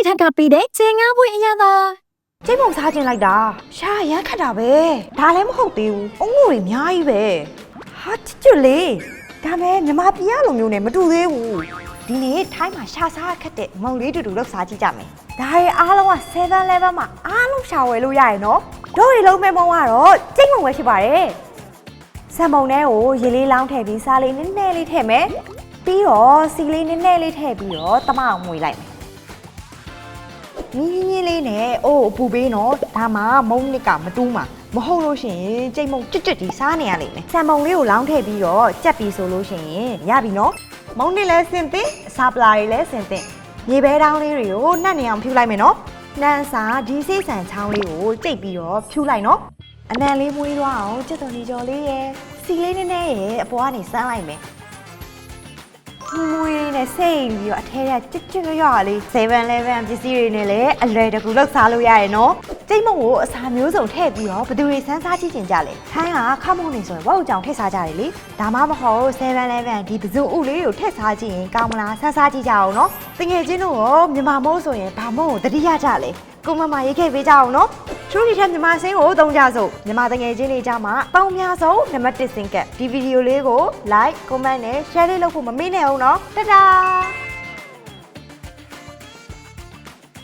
你睇隔壁的，正啱會一樣啊。ကျိမုံစားခြင်းလိုက်တာရှာရမ်းခတ်တာပဲဒါလည်းမဟုတ်သေးဘူးအုံးငိုတွေအများကြီးပဲဟာချွတ်လေဒါမဲ့မြမပြည်ရလိုမျိုးနဲ့မတူသေးဘူးဒီနေ့ထိုင်းမှာရှာစားခတ်တဲ့မုံလေးတူတူလောက်စားကြည့်ကြမယ်ဒါတွေအားလုံးက7 level မှာအားလုံးရှာဝယ်လို့ရရနော်တို့တွေလုံးမဲ့မုံကတော့ကျိမုံပဲဖြစ်ပါတယ်စံမုံထဲကိုရေလေးလောင်းထည့်ပြီးစားလေးနည်းနည်းလေးထည့်မယ်ပြီးတော့စီလေးနည်းနည်းလေးထည့်ပြီးတော့တမအောင်မွေလိုက်မယ်နီးလေးနဲ့အိုးအပူပေးနော်ဒါမှမုံနစ်ကမတူးမှာမဟုတ်လို့ရှိရင်ကြိတ်မုံကြွတ်ကြွတ်ဒီစားနေရလိမ့်မယ်ဆံမုံလေးကိုလောင်းထည့်ပြီးတော့ကြက်ပြီးဆိုလို့ရှိရင်ရပြီနော်မုံနစ်လည်းစင်သင့်အစာပလာတွေလည်းစင်သင့်မြေဘဲတောင်းလေးတွေကိုနှက်နေအောင်ဖြူလိုက်မယ်နော်နှမ်းစာဒီစိတ်ဆန်ချောင်းလေးကိုကြိတ်ပြီးတော့ဖြူလိုက်နော်အနံလေးမွေးသွားအောင်ကြက်တော်ဒီကြော်လေးရယ်စီလေးနည်းနည်းရယ်အပေါ်ကနေစမ်းလိုက်မယ်မွေးနဲ့စိတ်ပြီးတော့အထဲကကြွတ်ရွလေး7-11ပစ္စည်းတွေနဲ့လည်းအလွယ်တကူလောက်စားလို့ရရနော်ကျိတ်မုံကိုအစာမျိုးစုံထည့်ပြီးတော့ဘယ်သူတွေစမ်းစားကြည့်ကြလဲထိုင်းကခမုံနေဆိုရင်ဝက်ကြောင်ထည့်စားကြတယ်လေဒါမှမဟုတ်7-11ဒီပဇွန်ဥလေးကိုထည့်စားကြည့်ရင်ကောင်းမလားစမ်းစားကြည့်ကြအောင်နော်တကယ်ချင်းတို့ရောမြန်မာမိုးဆိုရင်ဘာမို့ကိုတတိယကြလဲကိုမမရေးခဲ့ပေးကြအောင်နော်ချိုးဒီထက်မြန်မာစင်းကိုသုံးကြစို့မြန်မာတငယ်ချင်းတွေကြမှာအပေါင်းများဆုံးနံပါတ်1စင်ကပ်ဒီဗီဒီယိုလေးကို like comment နဲ့ share လေးလုပ်ဖို့မမေ့နဲ့အောင်နော်တဒါ